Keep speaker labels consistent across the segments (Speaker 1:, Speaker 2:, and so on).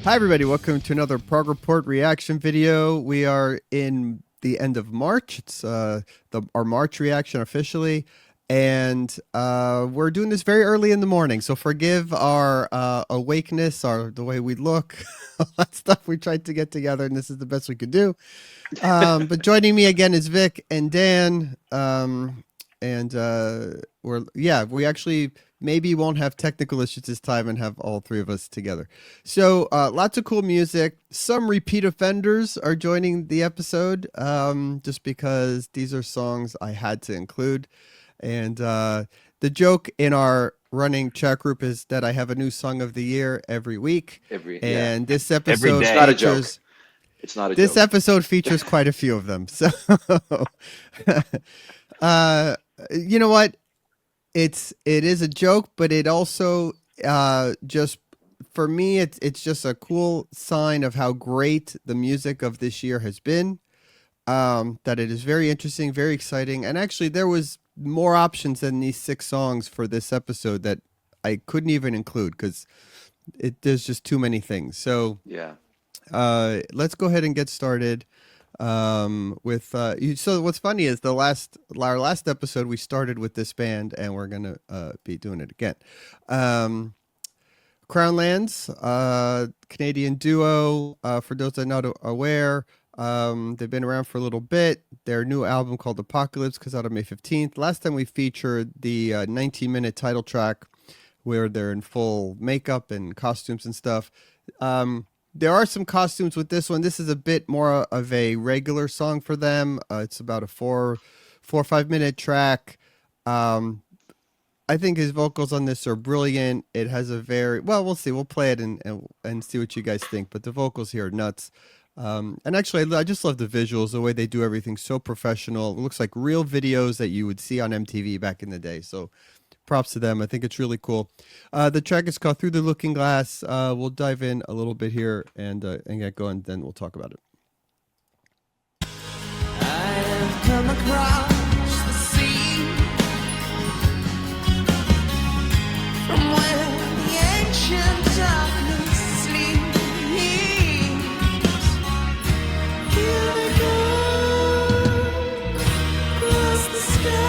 Speaker 1: Hi, everybody. Welcome to another Prog Report reaction video. We are in the end of March. It's our March reaction officially. And we're doing this very early in the morning. So forgive our awakeness, the way we look, all that stuff we tried to get together. And this is the best we could do. But joining me again is Vic and Dan. We actually maybe won't have technical issues this time and have all three of us together. So lots of cool music. Some repeat offenders are joining the episode just because these are songs I had to include. And the joke in our running chat group is that I have a new song of the year every week. This episode
Speaker 2: It's not a joke. It's not a
Speaker 1: this
Speaker 2: joke.
Speaker 1: episode features quite a few of them. So you know what? It is a joke, but it also just for me it's just a cool sign of how great the music of this year has been. That it is very interesting, very exciting, and actually there was more options than these 6 songs for this episode that I couldn't even include because there's just too many things. So
Speaker 2: yeah,
Speaker 1: let's go ahead and get started. So what's funny is our last episode we started with this band and we're gonna be doing it again. Crownlands, Canadian duo. For those that are not aware, they've been around for a little bit. Their new album called Apocalypse comes out on May 15th. Last time we featured the 19-minute title track where they're in full makeup and costumes and stuff. There are some costumes with this one. This is a bit more of a regular song for them. It's about a 4 or 5 minute track. I think his vocals on this are brilliant. It has a we'll see. We'll play it and see what you guys think. But the vocals here are nuts. And actually, I just love the visuals, the way they do everything. So professional. It looks like real videos that you would see on MTV back in the day. So props to them. I think it's really cool. The track is called Through the Looking Glass. We'll dive in a little bit here and get going, then we'll talk about it.
Speaker 3: I have come across the sea from where the ancient darkness sleeps. Here we go across the sky.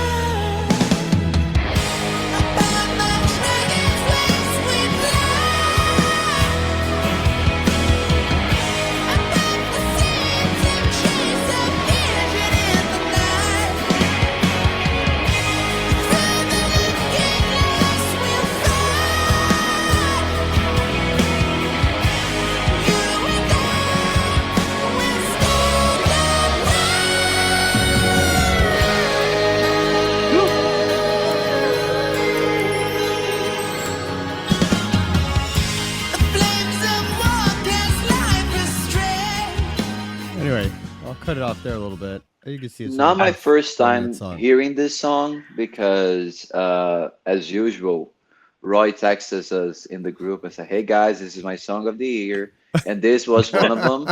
Speaker 1: Anyway, I'll cut it off there a little bit. You can see it's
Speaker 2: not my first time
Speaker 1: song.
Speaker 2: hearing this song because, as usual, Roy texts us in the group and said, "Hey guys, this is my song of the year," and this was one of them.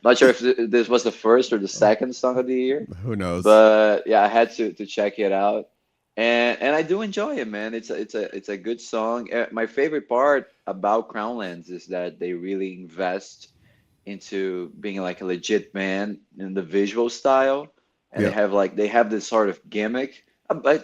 Speaker 2: Not sure if this was the first or the second song of the year.
Speaker 1: Who knows?
Speaker 2: But yeah, I had to check it out, and I do enjoy it, man. It's a good song. My favorite part about Crownlands is that they really invest into being like a legit band in the visual style, and they have this sort of gimmick, like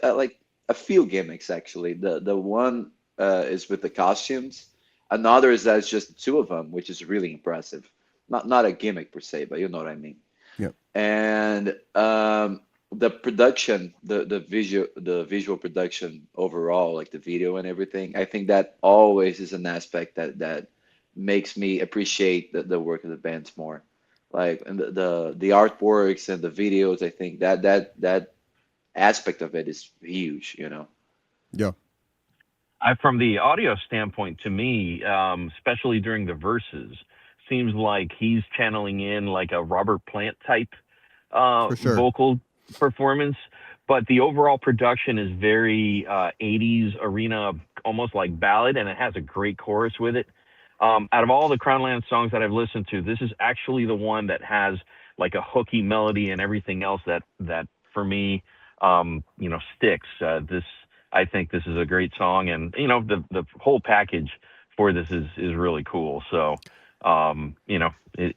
Speaker 2: a few gimmicks actually. The one is with the costumes. Another is that it's just the 2 of them, which is really impressive. Not a gimmick per se, but you know what I mean.
Speaker 1: Yeah.
Speaker 2: And the production, the visual production overall, like the video and everything, I think that always is an aspect that makes me appreciate the work of the bands more. Like, and the artworks and the videos, I think that aspect of it is huge, you know.
Speaker 1: Yeah.
Speaker 4: From the audio standpoint, to me, especially during the verses, seems like he's channeling in like a Robert Plant type vocal performance. But the overall production is very 80s arena, almost like ballad, and it has a great chorus with it. Out of all the Crownlands songs that I've listened to, this is actually the one that has like a hooky melody and everything else that for me, sticks. I think this is a great song, and the whole package for this is really cool. So, it's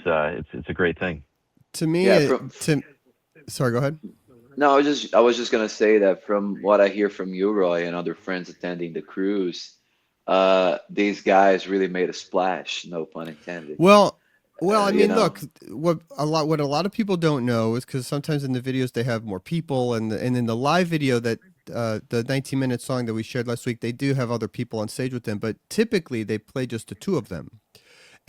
Speaker 4: a great thing.
Speaker 1: To me,
Speaker 2: Yeah,
Speaker 1: sorry, go ahead.
Speaker 2: no, I was just gonna say that from what I hear from you, Roy, and other friends attending the cruise, these guys really made a splash, no pun intended.
Speaker 1: Well, I
Speaker 2: You
Speaker 1: mean,
Speaker 2: know,
Speaker 1: look, what a lot of people don't know is because sometimes in the videos they have more people, and in the live video that the 19-minute song that we shared last week, they do have other people on stage with them, but typically they play just the two of them.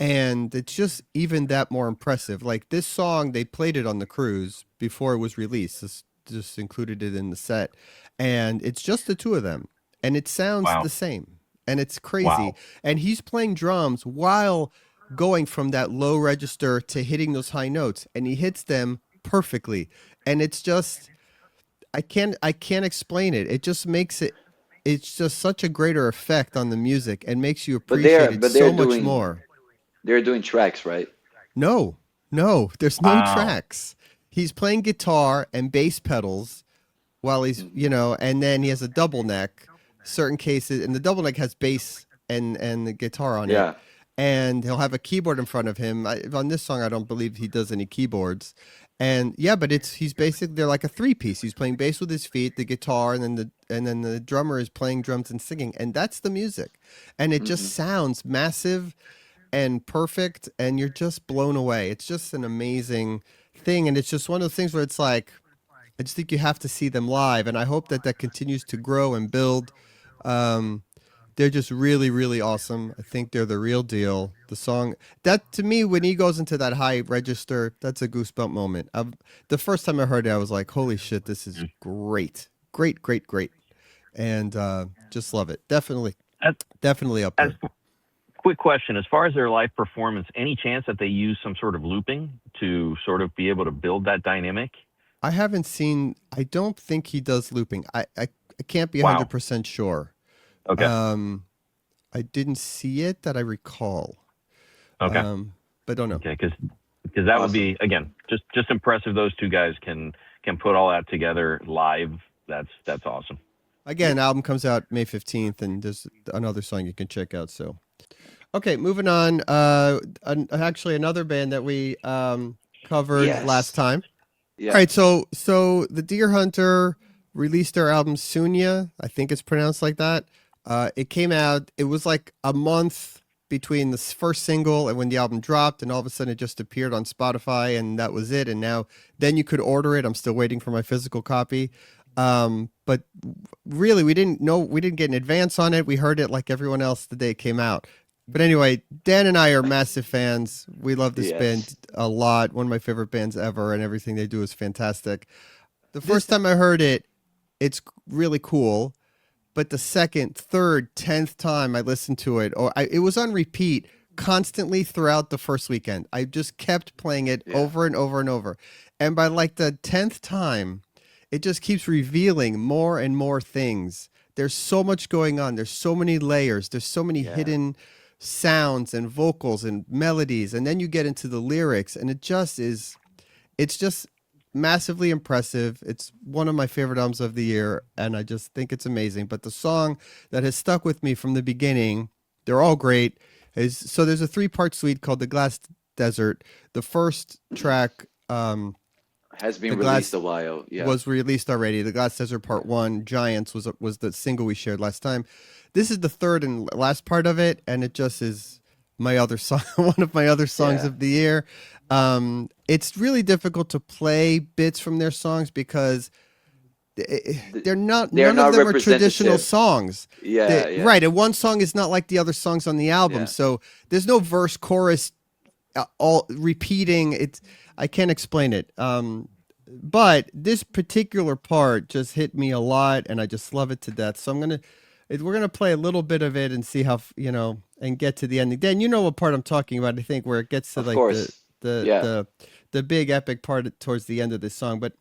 Speaker 1: And it's just even that more impressive. Like this song, they played it on the cruise before it was released. Just included it in the set, and it's just the two of them, and it sounds the same, and it's crazy.
Speaker 4: Wow.
Speaker 1: And he's playing drums while going from that low register to hitting those high notes, and he hits them perfectly. And it's just, I can't explain it. It just makes it. It's just such a greater effect on the music and makes you
Speaker 2: but
Speaker 1: appreciate
Speaker 2: they're
Speaker 1: it
Speaker 2: but
Speaker 1: so
Speaker 2: they're
Speaker 1: much
Speaker 2: doing
Speaker 1: more.
Speaker 2: they're doing tracks, right?
Speaker 1: No, there's no
Speaker 4: Wow.
Speaker 1: tracks. He's playing guitar and bass pedals while he's, and then he has a double neck, certain cases, and the double neck has bass and the guitar on it.
Speaker 2: Yeah.
Speaker 1: And he'll have a keyboard in front of him. On this song, I don't believe he does any keyboards. And yeah, but he's basically, they're like a three-piece. He's playing bass with his feet, the guitar, and then the drummer is playing drums and singing, and that's the music. And it just sounds massive and perfect, and you're just blown away. It's just an amazing thing, and it's just one of those things where it's like, I just think you have to see them live, and I hope that continues to grow and build. They're just really, really awesome. I think they're the real deal. The song, that to me, when he goes into that high register, that's a goosebump moment. The first time I heard it, I was like, holy shit, this is great. Great. And just love it. Definitely up there.
Speaker 4: Quick question. As far as their live performance, any chance that they use some sort of looping to sort of be able to build that dynamic?
Speaker 1: I haven't seen, I don't think he does looping. I can't be 100% sure.
Speaker 4: Okay.
Speaker 1: I didn't see it that I recall.
Speaker 4: Okay.
Speaker 1: But don't know.
Speaker 4: Okay, because that would be, again, just impressive. Those two guys can put all that together live. That's awesome.
Speaker 1: Again, album comes out May 15th, and there's another song you can check out. So, okay, moving on. Actually, another band that we covered last time.
Speaker 2: Yeah.
Speaker 1: All right, so the Deer Hunter released their album Sunya. I think it's pronounced like that. It came out. It was like a month between the first single and when the album dropped, and all of a sudden it just appeared on Spotify, and that was it. And then you could order it. I'm still waiting for my physical copy. But really, we didn't get an advance on it. We heard it like everyone else the day it came out. But anyway, Dan and I are massive fans. We love this band a lot. One of my favorite bands ever, and everything they do is fantastic. The first time I heard it, it's really cool. But the second, third, 10th time I listened to it, it was on repeat constantly throughout the first weekend. I just kept playing it over and over and over. And by like the 10th time, it just keeps revealing more and more things. There's so much going on. There's so many layers. There's so many hidden sounds and vocals and melodies. And then you get into the lyrics, and it's just massively impressive. It's one of my favorite albums of the year, and I just think it's amazing. But the song that has stuck with me from the beginning, they're all great, so there's a 3-part suite called The Glass Desert. The first track
Speaker 2: has been released a while. Yeah.
Speaker 1: Was released already. The Glass Desert Part 1, Giants, was the single we shared last time. This is the third and last part of it, and it just is my other song, one of my other songs of the year. It's really difficult to play bits from their songs because none of them are traditional songs. Right, and one song is not like the other songs on the album, so there's no verse, chorus, all repeating. I can't explain it. But this particular part just hit me a lot, and I just love it to death. So we're gonna play a little bit of it and see how and get to the ending. Dan, you know what part I'm talking about? I think where it gets to the big epic part towards the end of this song. But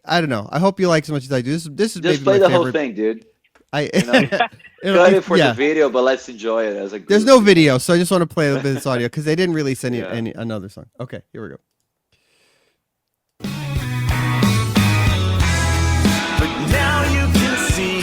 Speaker 1: I don't know. I hope you like as much as I do. This is
Speaker 2: just
Speaker 1: maybe
Speaker 2: play
Speaker 1: my
Speaker 2: the
Speaker 1: favorite.
Speaker 2: whole thing, dude.
Speaker 1: Cut
Speaker 2: it for the video, but let's enjoy it as a group.
Speaker 1: There's no video, so I just want to play a little bit of this audio because they didn't release any another song. Okay, here we go.
Speaker 3: But now you can see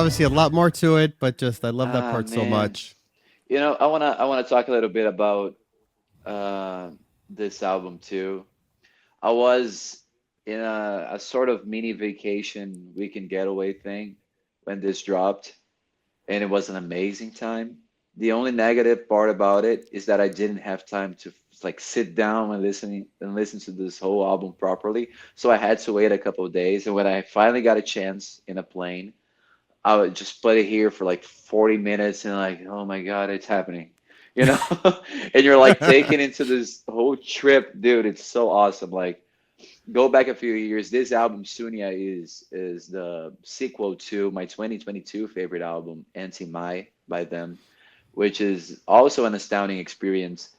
Speaker 1: obviously a lot more to it, but just I love that
Speaker 2: Ah,
Speaker 1: part so
Speaker 2: man.
Speaker 1: much.
Speaker 2: I wanna talk a little bit about uh, this album too. I was in a sort of mini vacation weekend getaway thing when this dropped, and it was an amazing time. The only negative part about it is that I didn't have time to like sit down and listen to this whole album properly. So I had to wait a couple of days, and when I finally got a chance in a plane, I would just play it here for like 40 minutes and like, oh my God, it's happening. You know? And you're like taken into this whole trip, dude. It's so awesome. Like go back a few years. This album, Sunia, is the sequel to my 2022 favorite album, Anti Mai by them, which is also an astounding experience.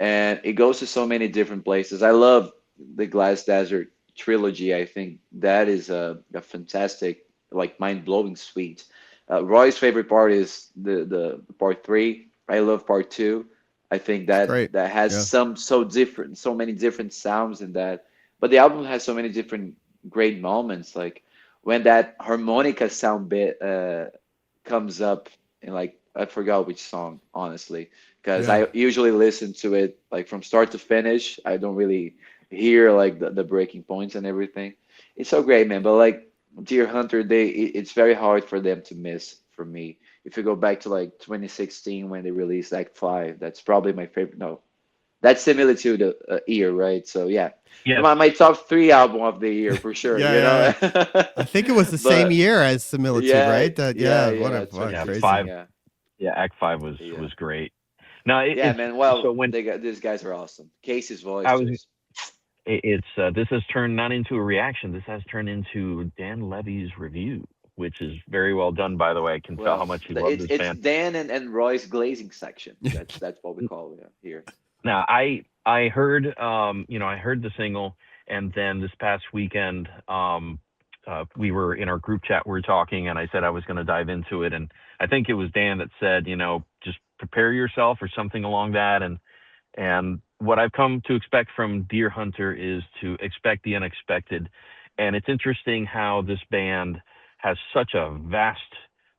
Speaker 2: And it goes to so many different places. I love the Glass Desert trilogy. I think that is a fantastic, like mind-blowing suite. Roy's favorite part is the part three. I love part two. I think
Speaker 1: It's
Speaker 2: that
Speaker 1: great.
Speaker 2: that has
Speaker 1: Yeah.
Speaker 2: so many different sounds in that. But the album has so many different great moments, like when that harmonica sound bit comes up in like I forgot which song, honestly, because
Speaker 1: Yeah.
Speaker 2: I usually listen to it like from start to finish. I don't really hear like the breaking points and everything. It's so great, man. But like Deer Hunter, it's very hard for them to miss for me. If you go back to like 2016 when they released Act 5, that's probably my favorite. No, that's Similitude year, right? So yeah,
Speaker 4: Yes.
Speaker 2: my top three album of the year for sure,
Speaker 1: Yeah,
Speaker 2: you
Speaker 1: yeah,
Speaker 2: know.
Speaker 1: yeah. I think it was the same
Speaker 2: But
Speaker 1: year as Similitude,
Speaker 2: yeah,
Speaker 1: right? That
Speaker 2: yeah,
Speaker 1: yeah, what a
Speaker 2: yeah,
Speaker 1: what
Speaker 4: Yeah.
Speaker 2: 2016,
Speaker 1: crazy.
Speaker 4: Five.
Speaker 2: yeah,
Speaker 4: Yeah. Act 5 was
Speaker 2: yeah,
Speaker 4: was great. No,
Speaker 2: yeah,
Speaker 4: it's
Speaker 2: man.
Speaker 4: so
Speaker 2: Well,
Speaker 4: when
Speaker 2: these guys are awesome. Casey's voice
Speaker 4: I was
Speaker 2: just,
Speaker 4: it's this has turned not into a reaction. This has turned into Dan Levy's review, which is very well done, by the way. I can tell how
Speaker 2: well,
Speaker 4: much you love
Speaker 2: it's
Speaker 4: this
Speaker 2: it's
Speaker 4: band.
Speaker 2: Dan and Roy's glazing section. That's what we call it here.
Speaker 4: Now, I heard I heard the single, and then this past weekend, we were in our group chat. We were talking, and I said I was going to dive into it, and I think it was Dan that said, just prepare yourself or something along that, and what I've come to expect from Deer Hunter is to expect the unexpected. And it's interesting how this band has such a vast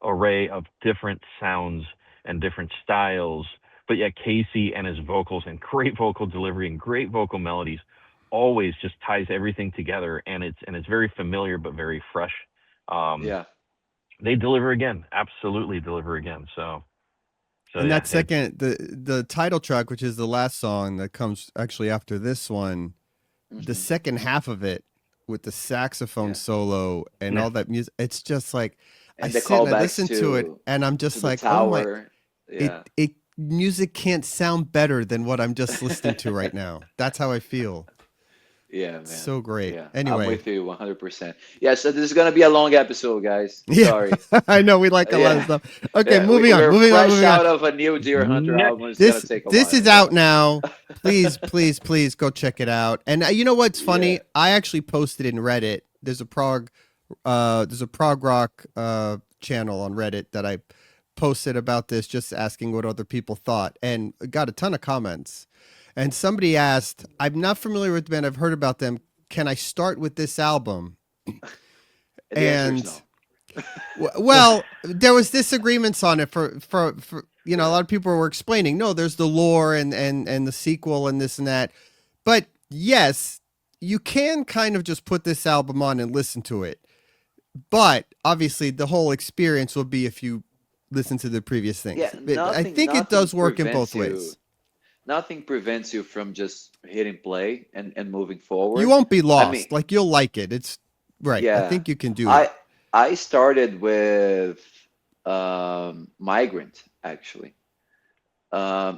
Speaker 4: array of different sounds and different styles, but yet Casey and his vocals and great vocal delivery and great vocal melodies always just ties everything together, and it's very familiar but very fresh. Um,
Speaker 2: Yeah,
Speaker 4: they deliver again, absolutely deliver again. So
Speaker 1: And
Speaker 4: yeah,
Speaker 1: that
Speaker 4: it's
Speaker 1: second, the title track, which is the last song that comes actually after this one, the
Speaker 2: hmm
Speaker 1: second half of it with the saxophone
Speaker 2: yeah.
Speaker 1: solo and
Speaker 4: yeah.
Speaker 1: all that music, it's just like I
Speaker 2: And the
Speaker 1: sit and I
Speaker 2: callbacks
Speaker 1: listen to it and I'm
Speaker 2: to
Speaker 1: just
Speaker 2: the
Speaker 1: like, oh my,
Speaker 2: tower. Yeah,
Speaker 1: it music can't sound better than what I'm just listening to right now. That's how I feel.
Speaker 2: yeah,
Speaker 1: It's
Speaker 2: man.
Speaker 1: so great.
Speaker 2: Yeah, I'm
Speaker 1: Anyway,
Speaker 2: with you 100%. Yeah, so this is gonna be a long episode, guys.
Speaker 1: yeah,
Speaker 2: Sorry.
Speaker 1: I know we like a lot of
Speaker 2: Yeah,
Speaker 1: stuff. Okay,
Speaker 2: yeah. We
Speaker 1: moving on,
Speaker 2: we're
Speaker 1: moving on,
Speaker 2: fresh
Speaker 1: moving on.
Speaker 2: out of a new Deer Hunter
Speaker 4: Next.
Speaker 2: album. It's gonna
Speaker 1: This
Speaker 2: take a
Speaker 1: this
Speaker 2: while.
Speaker 1: is
Speaker 2: Yeah.
Speaker 1: out now. Please, please, please go check it out. And you know what's
Speaker 2: Yeah.
Speaker 1: funny? I actually posted in Reddit. There's a prog rock channel on Reddit that I posted about this, just asking what other people thought, and got a ton of comments. And somebody asked, "I'm not familiar with the band. I've heard about them. Can I start with this album?"
Speaker 2: And the answer is
Speaker 1: And
Speaker 2: no.
Speaker 1: well, there was disagreements on it for a
Speaker 2: Yeah.
Speaker 1: lot of people were explaining, no, there's the lore and the sequel and this and that. But yes, you can kind of just put this album on and listen to it. But obviously the whole experience will be if you listen to the previous
Speaker 2: Yeah,
Speaker 1: things. I
Speaker 2: nothing
Speaker 1: think it
Speaker 2: nothing
Speaker 1: does work in
Speaker 2: prevents
Speaker 1: both
Speaker 2: you
Speaker 1: ways.
Speaker 2: nothing prevents you from just hitting play and moving
Speaker 1: You
Speaker 2: forward.
Speaker 1: won't be
Speaker 2: I mean,
Speaker 1: lost. Like you'll like it. It's right. I
Speaker 2: yeah.
Speaker 1: think you can do it.
Speaker 2: I I started with Migrant actually.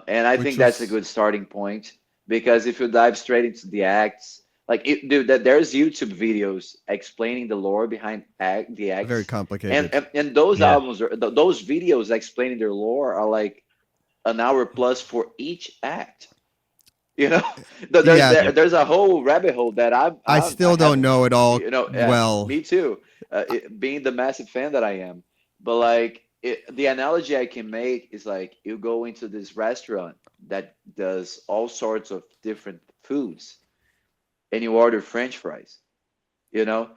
Speaker 2: And I think
Speaker 1: Which
Speaker 2: that's a
Speaker 1: was
Speaker 2: good starting point because if you dive straight into the acts, like dude, that there's YouTube videos explaining the lore behind the
Speaker 1: very
Speaker 2: acts, and
Speaker 1: complicated.
Speaker 2: and those
Speaker 4: Yes.
Speaker 2: albums those videos explaining their lore are like an hour plus for each act. You know,
Speaker 1: Yeah,
Speaker 4: Yep.
Speaker 2: there's a whole rabbit hole that
Speaker 1: I
Speaker 2: I
Speaker 1: still don't
Speaker 2: haven't,
Speaker 1: know it all
Speaker 2: yeah,
Speaker 1: well.
Speaker 2: me too, being the massive fan that I am. But like the analogy I can make is like you go into this restaurant that does all sorts of different foods and you order French fries. You know,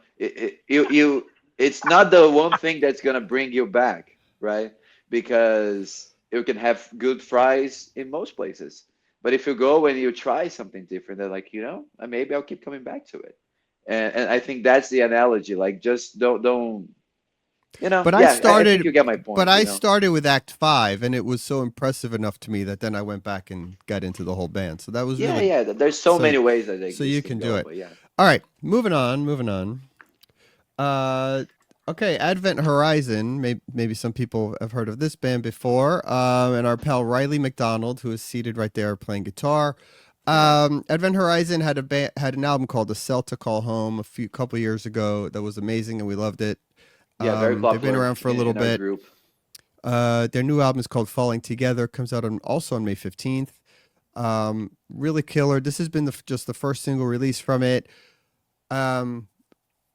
Speaker 2: it's not the one thing that's gonna bring you back, right? Because you can have good fries in most places, but if you go and you try something different, they're like, maybe I'll keep coming back to it. And I think that's the analogy. Like, just don't,
Speaker 1: But I
Speaker 2: yeah, I think
Speaker 1: started,
Speaker 2: you get my
Speaker 1: but
Speaker 2: point,
Speaker 1: I started with Act 5, and it was so impressive enough to me that then I went back and got into the whole band. So that was
Speaker 2: Yeah,
Speaker 1: really
Speaker 2: yeah. There's so
Speaker 1: so.
Speaker 2: many ways that
Speaker 1: So
Speaker 2: this
Speaker 1: you
Speaker 2: can
Speaker 1: can do
Speaker 2: go,
Speaker 1: it.
Speaker 2: but yeah.
Speaker 1: All right, moving on, moving on. Okay, Advent Horizon. Maybe some people have heard of this band before. And our pal Riley McDonald, who is seated right there playing guitar. Advent Horizon had had an album called "The Cell to Call Home" a couple years ago that was amazing, and we loved it.
Speaker 2: Yeah, very
Speaker 1: They've been
Speaker 2: popular
Speaker 1: around for a little
Speaker 2: in our
Speaker 1: bit.
Speaker 2: group.
Speaker 1: Their new album is called "Falling Together." Comes out also on May 15th. Really killer. This has been just the first single release from it.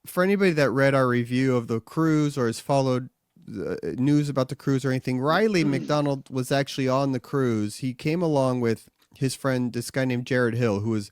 Speaker 1: For anybody that read our review of the cruise or has followed the news about the cruise or anything, Riley McDonald was actually on the cruise. He came along with his friend, this guy named Jared Hill, who is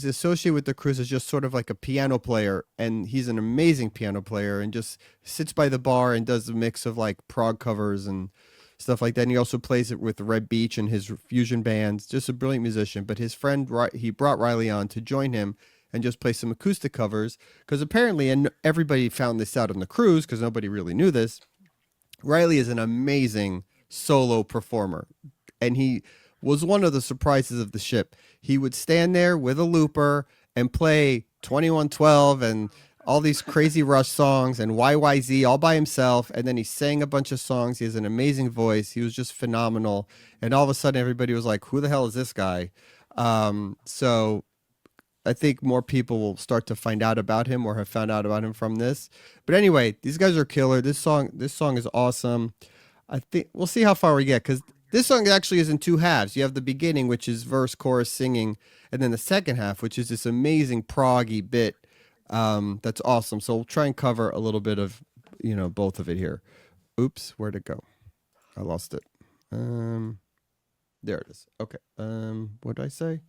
Speaker 1: associated with the cruise as just sort of like a piano player, and he's an amazing piano player and just sits by the bar and does a mix of like prog covers and stuff like that. And he also plays it with Red Beach and his fusion bands. Just a brilliant musician. But his friend, he brought Riley on to join him and just play some acoustic covers, because apparently, and everybody found this out on the cruise because nobody really knew this, Riley is an amazing solo performer, and he was one of the surprises of the ship. He would stand there with a looper and play 2112 and all these crazy Rush songs and YYZ all by himself, and then he sang a bunch of songs. He has an amazing voice. He was just phenomenal, and all of a sudden everybody was like, who the hell is this guy? So I think more people will start to find out about him or have found out about him from this. But anyway, these guys are killer. This song is awesome. I think we'll see how far we get, because this song actually is in two halves. You have the beginning, which is verse, chorus, singing, and then the second half, which is this amazing proggy bit. That's awesome. So we'll try and cover a little bit of, both of it here. Oops, where'd it go? I lost it. There it is. Okay. What did I say?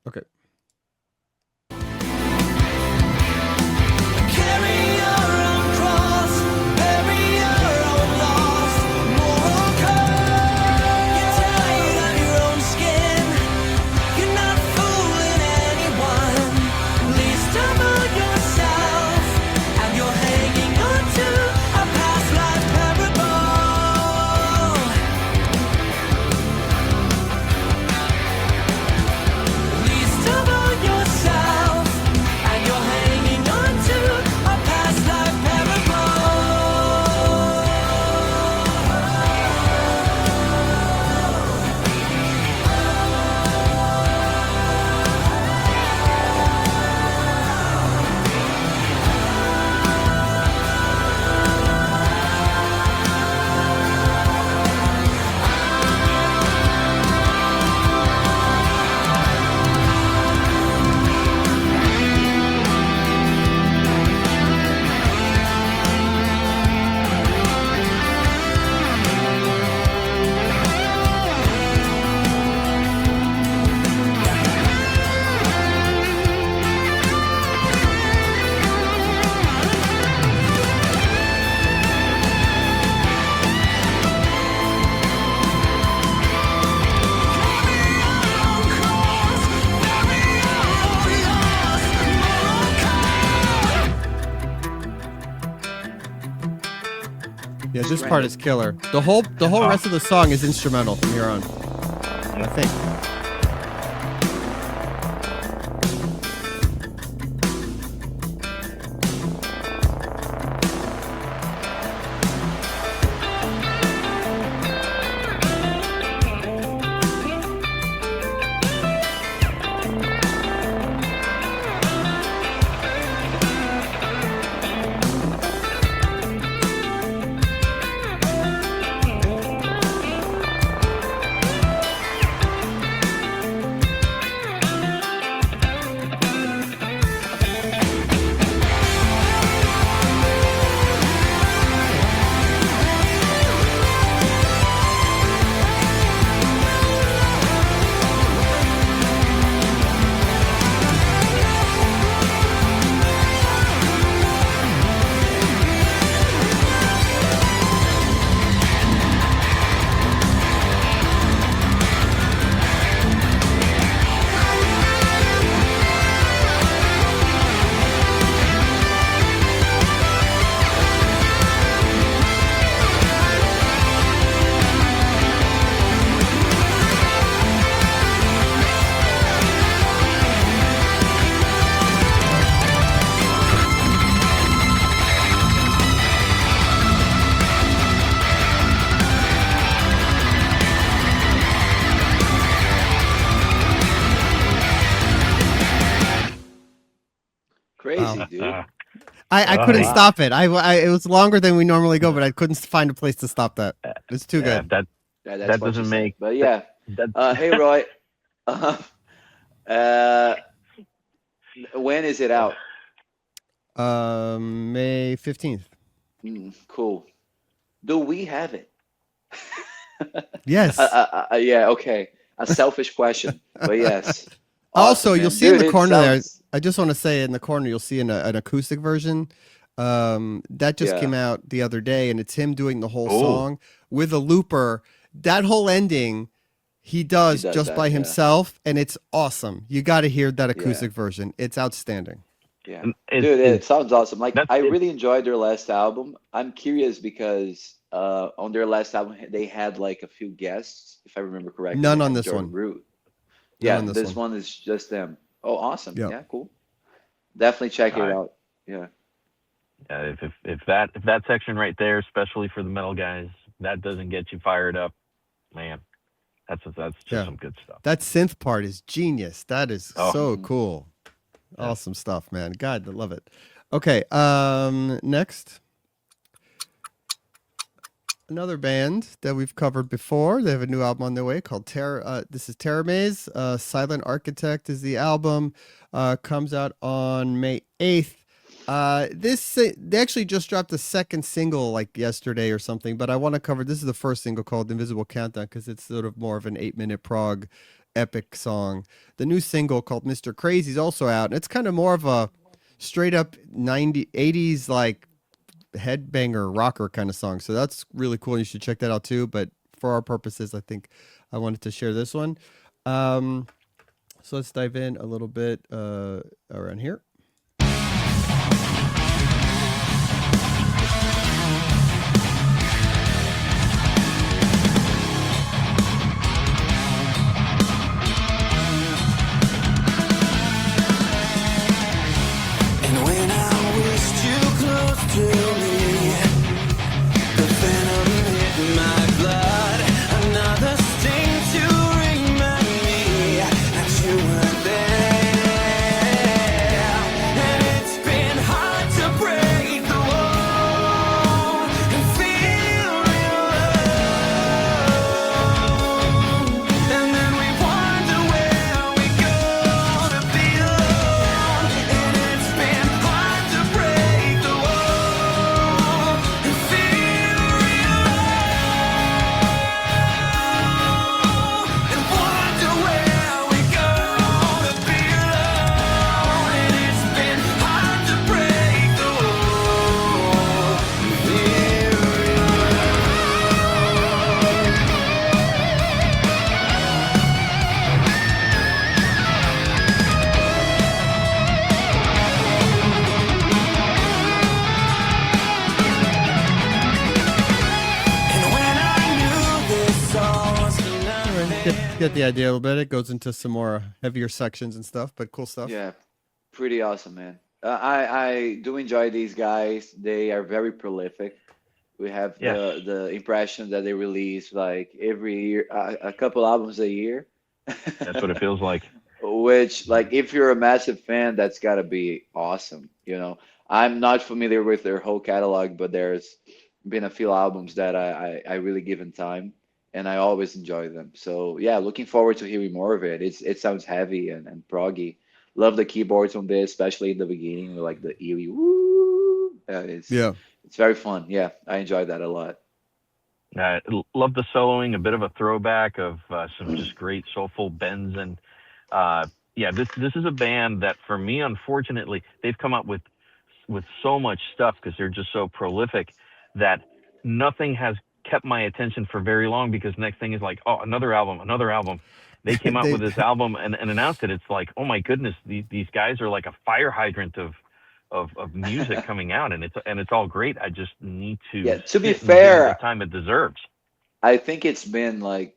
Speaker 1: Okay.
Speaker 3: Carry your own cross, bury your own loss, moral code. Get tired of your own skin. You're not fooling anyone. Please stumble yourself, and you're hanging on to a past life parable. Please stumble yourself, and you're hanging on to a past life parable.
Speaker 1: Yeah, this part is killer. The whole rest of the song is instrumental from here on, I think.
Speaker 2: dude.
Speaker 1: I couldn't
Speaker 4: Wow.
Speaker 1: stop it. It was longer than we normally go, but I couldn't find a place to stop that. It's too
Speaker 4: Yeah,
Speaker 1: good.
Speaker 4: that
Speaker 2: Yeah, that's
Speaker 4: that
Speaker 2: what you
Speaker 4: doesn't
Speaker 2: said.
Speaker 4: make
Speaker 2: But yeah,
Speaker 4: that.
Speaker 2: hey Roy, uh, uh, when is it out?
Speaker 1: May 15th.
Speaker 2: Cool. Do we have it?
Speaker 1: Yes.
Speaker 2: Yeah, okay. A selfish question, but yes.
Speaker 1: Also,
Speaker 2: Awesome,
Speaker 1: you'll
Speaker 2: man.
Speaker 1: see in
Speaker 2: Dude,
Speaker 1: the
Speaker 2: it
Speaker 1: corner there.
Speaker 2: sounds,
Speaker 1: I just want to say in the corner you'll see an acoustic version. That just
Speaker 2: yeah,
Speaker 1: came out the other day, and it's him doing the whole
Speaker 4: Oh,
Speaker 1: song with a looper. That whole ending he
Speaker 2: he
Speaker 1: does
Speaker 2: does
Speaker 1: just by
Speaker 2: that, yeah.
Speaker 1: himself, and it's awesome. You got to hear that
Speaker 2: Yeah,
Speaker 1: acoustic version. It's outstanding.
Speaker 2: yeah.
Speaker 4: and it
Speaker 2: Dude,
Speaker 4: is
Speaker 2: it sounds awesome. Like
Speaker 4: that's
Speaker 2: I
Speaker 4: it.
Speaker 2: really enjoyed their last album. I'm curious because on their last album they had like a few guests, if I remember correctly. They
Speaker 1: None on
Speaker 2: had
Speaker 1: this
Speaker 2: Jordan
Speaker 1: one.
Speaker 2: Root.
Speaker 1: None
Speaker 2: Yeah,
Speaker 1: on this
Speaker 2: this
Speaker 1: one.
Speaker 2: one is just them. Oh, awesome.
Speaker 1: Yeah.
Speaker 2: Yeah, cool. Definitely check it
Speaker 4: Uh,
Speaker 2: out. Yeah.
Speaker 4: if that section right there, especially for the metal guys, that doesn't get you fired up, man, that's just
Speaker 1: Yeah.
Speaker 4: some good stuff.
Speaker 1: That synth part is genius. That is
Speaker 4: Oh,
Speaker 1: so
Speaker 2: Hmm.
Speaker 1: cool.
Speaker 4: yeah.
Speaker 1: Awesome stuff, man. God, I love it. Okay, next. Another band that we've covered before. They have a new album on their way called this is Teramaze. Silent Architect is the album. Comes out on May 8th. They actually just dropped the second single like yesterday or something, but I want to cover this is the first single called Invisible Countdown because it's sort of more of an 8-minute prog epic song. The new single called Mr. Crazy is also out, and it's kind of more of a straight up 80s like headbanger rocker kind of song. So that's really cool. You should check that out too. But for our purposes, I think I wanted to share this one. So let's dive in a little bit around here.
Speaker 3: And when I wished you close to me, the venom hit my blood. Another sting to remind me that you were there. And it's been hard to break the wall and feel real love. And then we wonder where we go to be alone. And it's been hard to break the wall and feel real love. And wonder where we go to be alone. And it's been hard to break the wall and feel And when I knew this all was for nothing.
Speaker 1: Get the idea a little bit. It goes into some more heavier sections and stuff, but cool stuff.
Speaker 2: Yeah, pretty awesome, man. I do enjoy these guys. They are very prolific. We have
Speaker 4: Yes.
Speaker 2: the impression that they release like every year, a couple albums a year.
Speaker 4: That's what it feels like.
Speaker 2: Which, like, if you're a massive fan, that's gotta be awesome. I'm not familiar with their whole catalog, but there's been a few albums that I really given time, and I always enjoy them. So yeah, looking forward to hearing more of it. It sounds heavy and proggy. Love the keyboards on this, especially in the beginning, with like the eerie woo.
Speaker 1: Yeah.
Speaker 2: It's very fun. Yeah, I enjoyed that a lot.
Speaker 4: Love the soloing, a bit of a throwback of some just great soulful bends, and yeah, this is a band that for me, unfortunately, they've come up with so much stuff because they're just so prolific that nothing has kept my attention for very long. Because next thing is like, oh, another album, another album. They came out
Speaker 1: They-
Speaker 4: with this album and announced it. It's like, oh my goodness, these guys are like a fire hydrant of music coming out, and it's all great. I just need to
Speaker 2: Yeah, to be
Speaker 4: sit and give it the
Speaker 2: fair,
Speaker 4: time it deserves.
Speaker 2: I think it's been like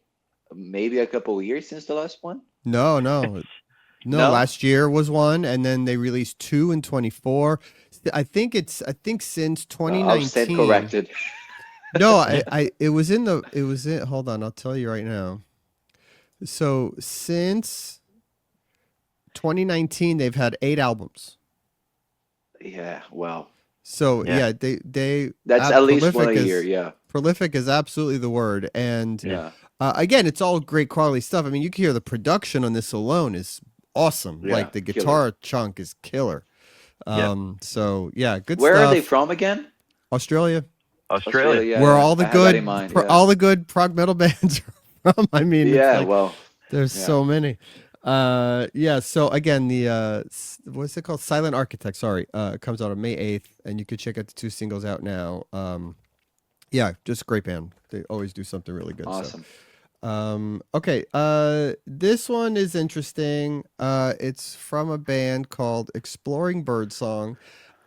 Speaker 2: maybe a couple of years since the last one.
Speaker 1: No. No,
Speaker 2: No?
Speaker 1: last year was one, and then they released 2 in 24. I think since
Speaker 2: I'll stand
Speaker 1: 2019.
Speaker 2: corrected.
Speaker 1: No, it was hold on, I'll tell you right now. So since 2019, they've had 8 albums.
Speaker 2: Yeah, wow.
Speaker 1: So
Speaker 4: Yeah.
Speaker 1: yeah, they
Speaker 2: That's at least one a
Speaker 1: prolific
Speaker 2: year.
Speaker 1: is
Speaker 2: Yeah,
Speaker 1: prolific is absolutely the word. And
Speaker 4: Yeah.
Speaker 2: yeah,
Speaker 1: again, it's all great quality stuff. I mean, you can hear the production on this alone is awesome.
Speaker 2: yeah.
Speaker 1: Like the
Speaker 2: Killer.
Speaker 1: guitar chunk is killer.
Speaker 4: Yeah.
Speaker 1: So yeah, good
Speaker 2: Where are they
Speaker 1: stuff.
Speaker 2: from again?
Speaker 1: Australia,
Speaker 4: Australia.
Speaker 2: Australia. Yeah,
Speaker 1: where
Speaker 2: yeah.
Speaker 1: all the
Speaker 2: I had that in
Speaker 1: good
Speaker 2: mind. Yeah,
Speaker 1: all the good prog metal bands are from. I mean, it's
Speaker 2: yeah.
Speaker 1: like
Speaker 2: Well,
Speaker 1: there's
Speaker 2: yeah.
Speaker 1: so many. Yeah, so again, the what's it called? Silent Architect, sorry. Comes out on May 8th, and you could check out the 2 singles out now. Yeah, just a great band. They always do something really good. So
Speaker 2: Awesome.
Speaker 1: okay, this one is interesting. It's from a band called Exploring Birdsong.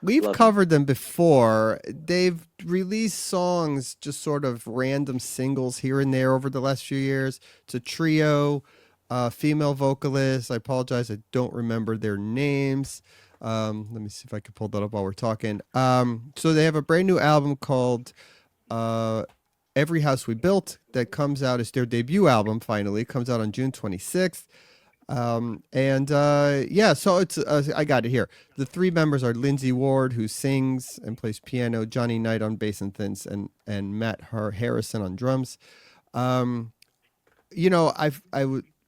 Speaker 1: We've
Speaker 2: Love them.
Speaker 1: covered them before. They've released songs, just sort of random singles here and there over the last few years. It's a trio, female vocalists. I apologize, I don't remember their names. Let me see if I can pull that up while we're talking. So they have a brand new album called uh, Every House We Built that comes out as their debut album. Finally, comes out on June 26th. Yeah, so it's I got it here. The 3 members are Lindsay Ward, who sings and plays piano, Johnny Knight on bass and synths, and Matt Harrison on drums. Um,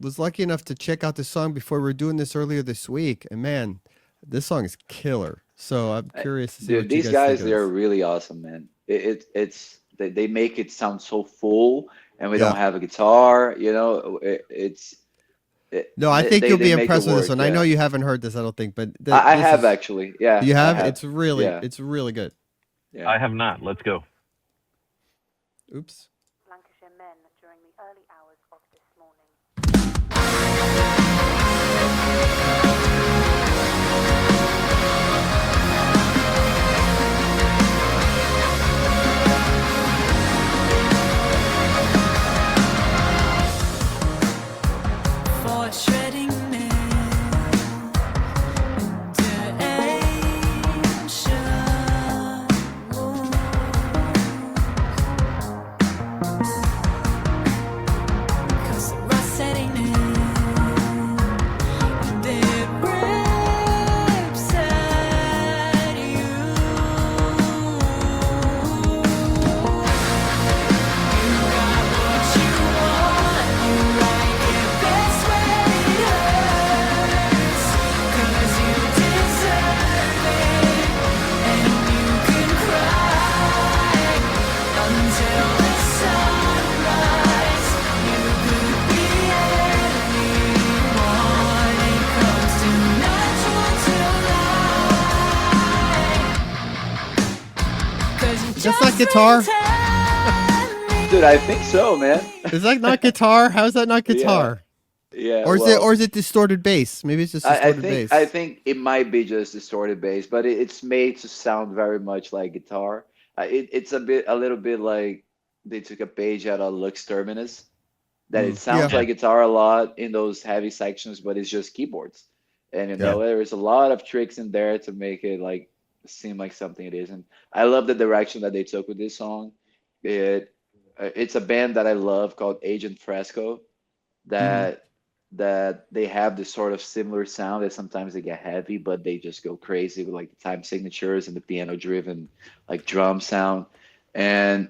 Speaker 1: was lucky enough to check out this song before we were doing this earlier this week, and man, this song is killer. So I'm
Speaker 2: I-
Speaker 1: curious to see
Speaker 2: Dude,
Speaker 1: what you
Speaker 2: these
Speaker 1: guys think
Speaker 2: guys,
Speaker 1: of
Speaker 2: they're
Speaker 1: this.
Speaker 2: really awesome, man. It's they make it sound so full, and we
Speaker 1: Yeah.
Speaker 2: don't have a guitar.
Speaker 1: No, I think you'll
Speaker 2: They
Speaker 1: be
Speaker 2: make it
Speaker 1: impressed with this
Speaker 2: work.
Speaker 1: one. I know
Speaker 2: Yeah,
Speaker 1: you haven't heard this, I don't think, but
Speaker 2: I
Speaker 1: this
Speaker 2: have
Speaker 1: is
Speaker 2: actually. Yeah,
Speaker 1: you
Speaker 2: I
Speaker 1: have.
Speaker 2: have. Yeah,
Speaker 1: It's really good.
Speaker 2: yeah.
Speaker 4: I have not. Let's go.
Speaker 1: Oops.
Speaker 5: Lancashire men during the early hours of this morning.
Speaker 3: For shredding men into ancient wounds. 'Cause the rust setting in, and it rips at you. You got what you want, you like it best when it hurts. 'Cause you deserve it, and you can cry until the sunrise. You could be anyone. It comes to natural to life. 'Cause you
Speaker 1: That's not
Speaker 3: just
Speaker 1: guitar?
Speaker 3: maintain
Speaker 2: Dude, I think so, man.
Speaker 1: Is that not guitar? How is that not
Speaker 2: Yeah,
Speaker 1: guitar?
Speaker 2: yeah.
Speaker 1: Or is
Speaker 2: Well,
Speaker 1: it distorted bass? Maybe it's just
Speaker 2: I
Speaker 1: distorted
Speaker 2: think
Speaker 1: bass.
Speaker 2: it might be just distorted bass, but it's made to sound very much like guitar. It's a little bit like they took a page out of Lux Terminus. That it
Speaker 1: Yeah.
Speaker 2: sounds like guitar a lot in those heavy sections, but it's just keyboards. And
Speaker 1: Yeah.
Speaker 2: there's a lot of tricks in there to make it like seem like something it isn't. I love the direction that they took with this song. It's a band that I love called Agent Fresco that they have this sort of similar sound that sometimes they get heavy, but they just go crazy with like the time signatures and the piano driven like drum sound. And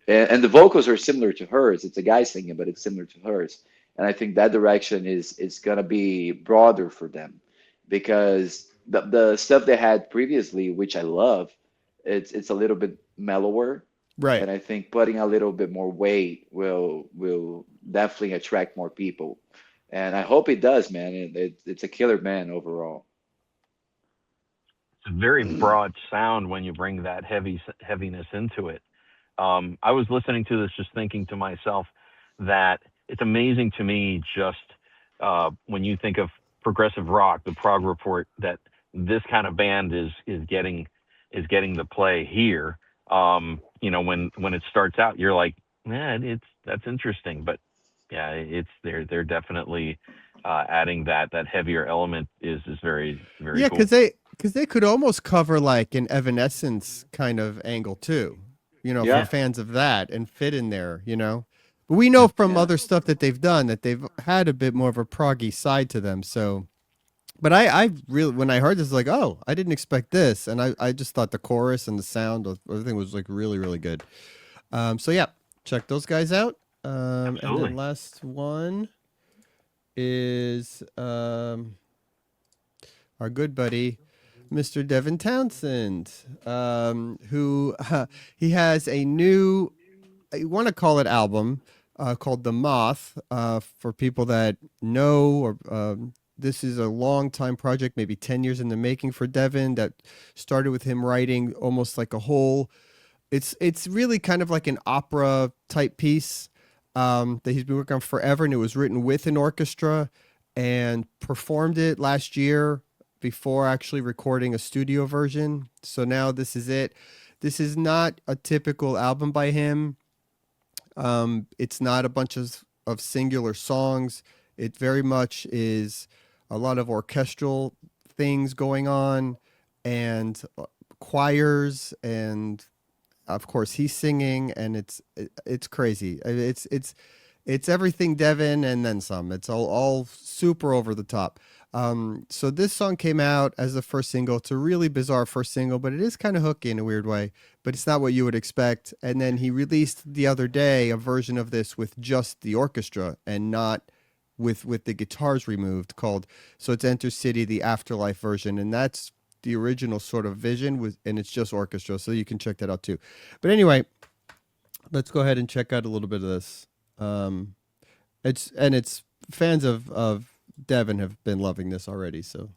Speaker 2: and the vocals are similar to hers. It's a guy singing, but it's similar to hers. And I think that direction is gonna be broader for them because the stuff they had previously, which I love, it's a little bit mellower.
Speaker 1: Right.
Speaker 2: And I think putting a little bit more weight will definitely attract more people. And I hope it does, man. It's a killer band overall.
Speaker 4: It's a very broad sound when you bring that heaviness into it. I was listening to this, just thinking to myself that it's amazing to me just when you think of progressive rock, the Prog Report, that this kind of band is getting the play here. When it starts out, you're like, man, that's interesting, but yeah, they're definitely adding that heavier element is very, very
Speaker 1: Yeah,
Speaker 4: cool.
Speaker 1: because they could almost cover like an Evanescence kind of angle too, for
Speaker 2: Yeah,
Speaker 1: fans of that and fit in there. But we know from
Speaker 2: yeah,
Speaker 1: other stuff that they've done that they've had a bit more of a proggy side to them. So, But I really, when I heard this, like, oh, I didn't expect this, and I just thought the chorus and the sound of everything was like really really good. So yeah, check those guys out. And
Speaker 4: Absolutely.
Speaker 1: then last one is our good buddy, Mr. Devin Townsend, who he has a new, you want to call it album, called The Moth. For people that know, or this is a long time project, maybe 10 years in the making for Devin, that started with him writing almost like a whole, it's really kind of like an opera type piece that he's been working on forever, and it was written with an orchestra and performed it last year before actually recording a studio version. So now this is it. This is not a typical album by him. It's not a bunch of singular songs. It very much is a lot of orchestral things going on, and choirs, and of course he's singing, and it's crazy. It's everything Devin and then some. It's all super over the top. So this song came out as the first single. It's a really bizarre first single, but it is kind of hooky in a weird way, but it's not what you would expect. And then he released the other day a version of this with just the orchestra and not with the guitars removed, called, so it's Enter City, the Afterlife version. And that's the original sort of vision with, and it's just orchestra. So you can check that out too. But anyway, let's go ahead and check out a little bit of this. It's fans of Devin have been loving this already. So.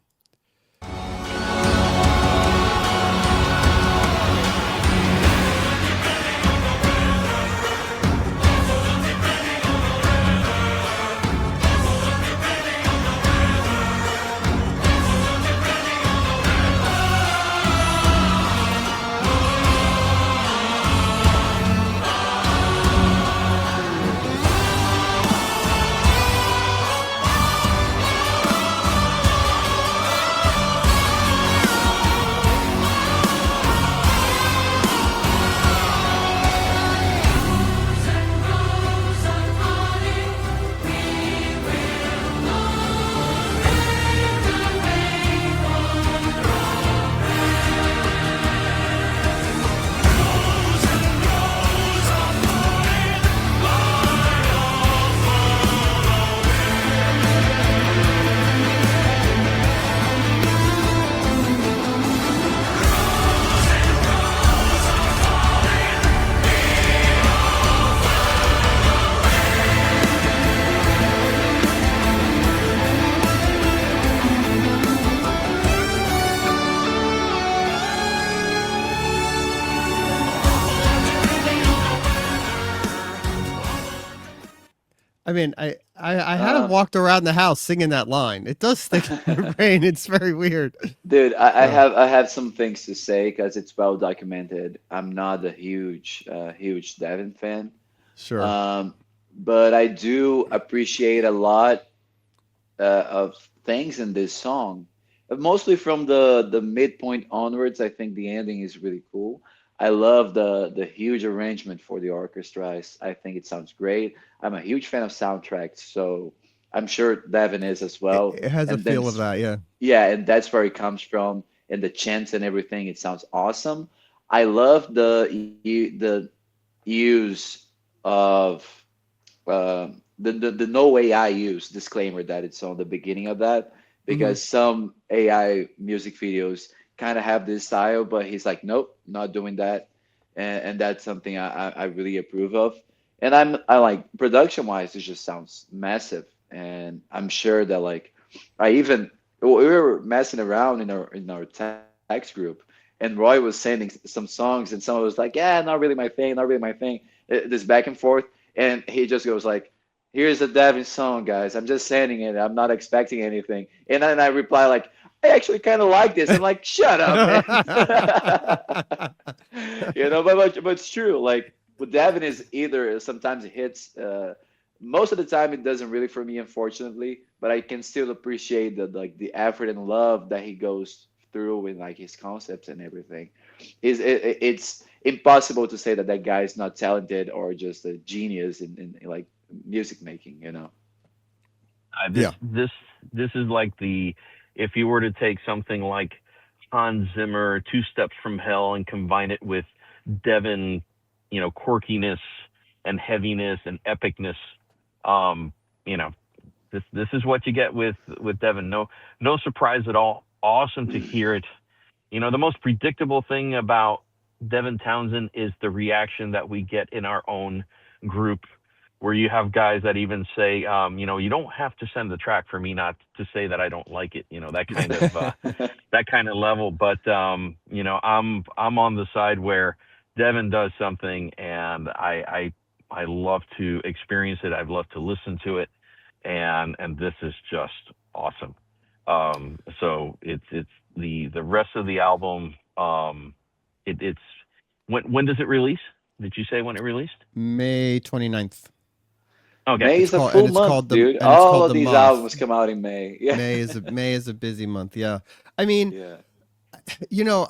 Speaker 1: I mean, I haven't walked around the house singing that line. It does stick in your brain. It's very weird.
Speaker 2: Dude, I have some things to say because it's well documented. I'm not a huge Devin fan.
Speaker 1: Sure.
Speaker 2: But I do appreciate a lot of things in this song. Mostly from the midpoint onwards, I think the ending is really cool. I love the huge arrangement for the orchestra. I think it sounds great. I'm a huge fan of soundtracks, so I'm sure Devin is as well.
Speaker 1: It has a
Speaker 2: And then
Speaker 1: feel of that, yeah.
Speaker 2: yeah, and that's where it comes from, and the chants and everything. It sounds awesome. I love the use of the no AI use disclaimer that it's on the beginning of that, because some AI music videos kind of have this style, but he's like, nope, not doing that, and that's something I really approve of. And I like, production wise, it just sounds massive, and I'm sure that, like, I even, we were messing around in our text group, and Roy was sending some songs, and someone was like, yeah, not really my thing, not really my thing. This back and forth, and he just goes like, here's a Devin song, guys. I'm just sending it. I'm not expecting anything. And then I reply like, I actually kind of like this. I'm like, shut up, man. But it's true. Like, with Devin is either sometimes it hits. Most of the time it doesn't really for me, unfortunately. But I can still appreciate the effort and love that he goes through with like his concepts and everything. It's impossible to say that that guy is not talented or just a genius in like music making.
Speaker 4: This is like the if you were to take something like Hans Zimmer, Two Steps from Hell, and combine it with Devin, quirkiness and heaviness and epicness, you know, this is what you get with Devin. No surprise at all. Awesome to hear it. The most predictable thing about Devin Townsend is the reaction that we get in our own group, where you have guys that even say, you don't have to send the track for me not to say that I don't like it. That kind of level. But I'm on the side where Devin does something, and I love to experience it. I've loved to listen to it, and this is just awesome. So it's the rest of the album. It's when does it release? Did you say when it released?
Speaker 1: May 29th.
Speaker 4: Okay.
Speaker 2: May is a full month, dude. All of these albums come out in May. Yeah.
Speaker 1: May is a busy month. Yeah. I mean,
Speaker 2: yeah.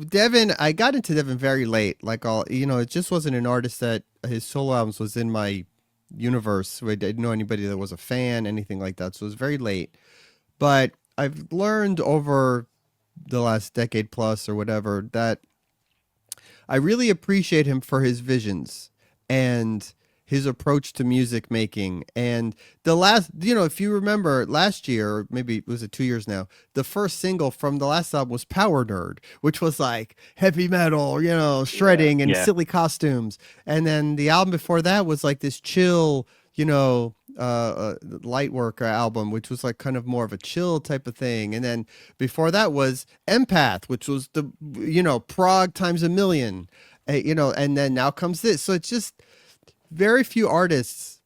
Speaker 1: Devin, I got into Devin very late. It just wasn't an artist that his solo albums was in my universe. I didn't know anybody that was a fan, anything like that. So it was very late. But I've learned over the last decade plus or whatever that I really appreciate him for his visions and his approach to music making. And the last, if you remember last year, or maybe was it 2 years now, the first single from the last album was Power Nerd, which was like heavy metal, shredding and silly costumes. And then the album before that was like this chill, Lightwork album, which was like kind of more of a chill type of thing. And then before that was Empath, which was the, Prog times a million, and then now comes this. So it's just, very few artists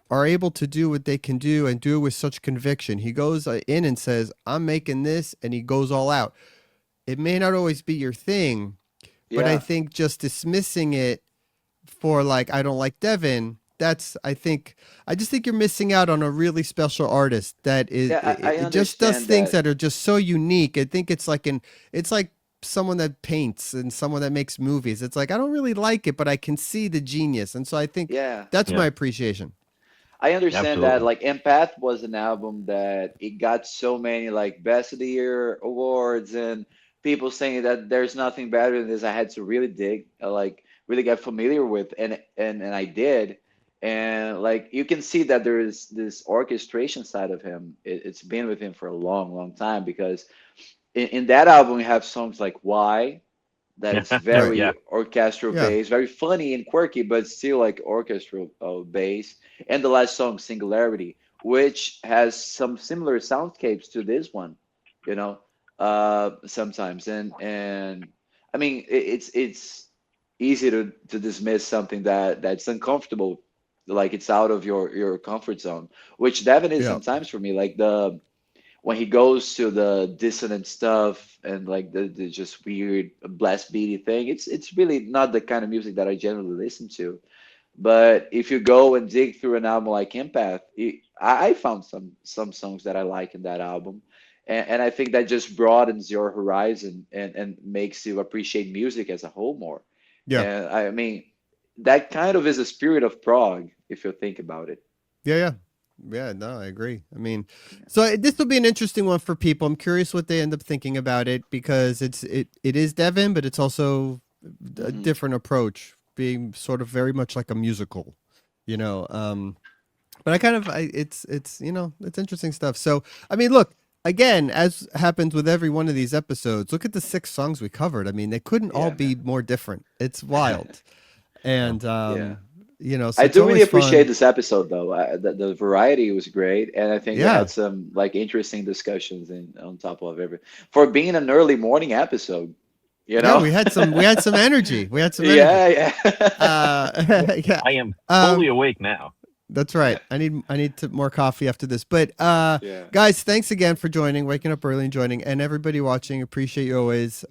Speaker 1: are able to do what they can do and do it with such conviction. He goes in and says, I'm making this, and he goes all out. It may not always be your thing, but I think just dismissing it for I don't like Devin, I just think you're missing out on a really special artist that is, it just does things that are just so unique. I think it's like someone that paints and someone that makes movies. It's like, I don't really like it, but I can see the genius. And so I think that's my appreciation.
Speaker 2: I understand that. Empath was an album that it got so many Best of the Year awards and people saying that there's nothing better than this. I had to really dig, really get familiar with, and I did. And you can see that there is this orchestration side of him. It's been with him for a long, long time, because in that album, we have songs like Why, that is very orchestral based, very funny and quirky, but still orchestral bass. And the last song, Singularity, which has some similar soundscapes to this one, sometimes. And I mean, it's easy to dismiss something that's uncomfortable, it's out of your comfort zone, which Devin is sometimes for me. When he goes to the dissonant stuff and the just weird blast beaty thing, it's really not the kind of music that I generally listen to. But if you go and dig through an album like Empath, I found some songs that I like in that album. And I think that just broadens your horizon and makes you appreciate music as a whole more.
Speaker 1: Yeah.
Speaker 2: And I mean, that kind of is a spirit of Prog, if you think about it.
Speaker 1: Yeah, no, I agree. I mean, so this will be an interesting one for people. I'm curious what they end up thinking about it, because it is Devin, but it's also a different approach, being sort of very much like a musical, but it's interesting stuff. So, I mean, look, again, as happens with every one of these episodes, look at the 6 songs we covered. I mean, they couldn't all be more different. It's wild. And, so
Speaker 2: I do really appreciate
Speaker 1: fun.
Speaker 2: this episode, though. The variety was great, and I think we had some interesting discussions on top of everything. For being an early morning episode,
Speaker 1: Yeah, we had some energy. We had some energy.
Speaker 2: Yeah.
Speaker 1: Yeah.
Speaker 4: I am fully awake now.
Speaker 1: That's right. I need more coffee after this. But guys, thanks again for joining, waking up early and joining, and everybody watching. Appreciate you always.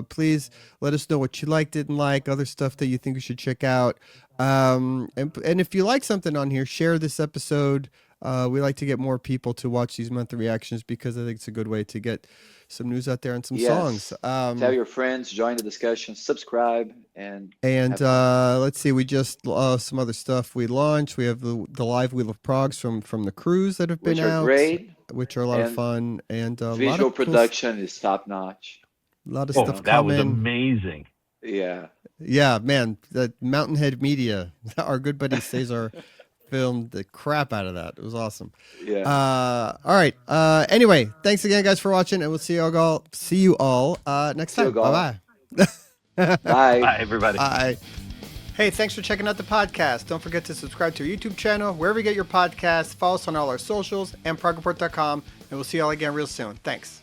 Speaker 1: Please let us know what you liked, didn't like, other stuff that you think we should check out. And if you like something on here, share this episode. We like to get more people to watch these monthly reactions, because I think it's a good way to get some news out there and some songs.
Speaker 2: Tell your friends, join the discussion, subscribe, and
Speaker 1: let's see. We just some other stuff we launched. We have the live Wheel of Progs from the cruise that have been out.
Speaker 2: Great.
Speaker 1: which are a lot of fun, and a lot
Speaker 2: Visual
Speaker 1: of cool
Speaker 2: production is top notch.
Speaker 1: a lot of
Speaker 4: Oh,
Speaker 1: stuff
Speaker 4: that was
Speaker 1: coming.
Speaker 4: amazing.
Speaker 2: Yeah.
Speaker 1: Yeah, man, the Mountainhead Media, our good buddy Cesar, filmed the crap out of that. It was awesome.
Speaker 2: Yeah.
Speaker 1: All right. Anyway, thanks again, guys, for watching, and we'll see you all. See you all next
Speaker 2: See you
Speaker 1: time.
Speaker 2: all.
Speaker 1: Bye bye.
Speaker 2: Bye.
Speaker 4: Bye, everybody.
Speaker 1: Bye. Hey, thanks for checking out the podcast. Don't forget to subscribe to our YouTube channel, wherever you get your podcasts. Follow us on all our socials and progreport.com, and we'll see you all again real soon. Thanks.